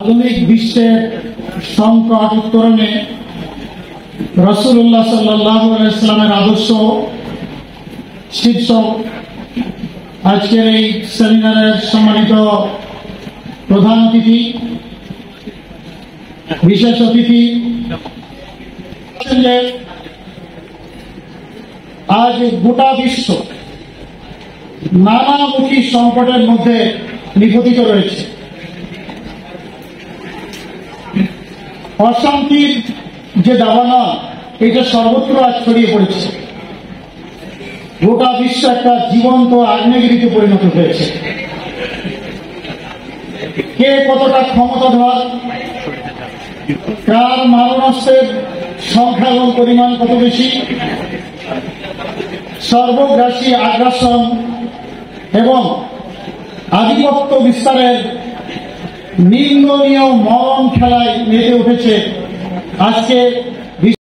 আধুনিক বিশ্বের সংকট উত্তরণে রাসূলুল্লাহ সাল্লাল্লাহু আলাইহি ওয়াসাল্লামের আদর্শ শীর্ষক আজকের এই সেমিনারের সম্মানিত প্রধান অতিথি, বিশেষ অতিথি, আজ গোটা বিশ্ব নানামুখী সংকটের মধ্যে নিপতিত রয়েছে। অশান্তির যে দাবানল এটা সর্বত্র আজ ছড়িয়ে পড়েছে। গোটা বিশ্ব একটা জীবন্ত আগ্নেয়গিরিতে পরিণত হয়েছে। কে কতটা ক্ষমতাধর, কার মারণাস্ত্রের সংখ্যা এবং পরিমাণ কত বেশি, সর্বগ্রাসী আগ্রাসন এবং আধিপত্য বিস্তারের নিন্দনীয় মরণ খেলায় মেতে উঠেছে আজকে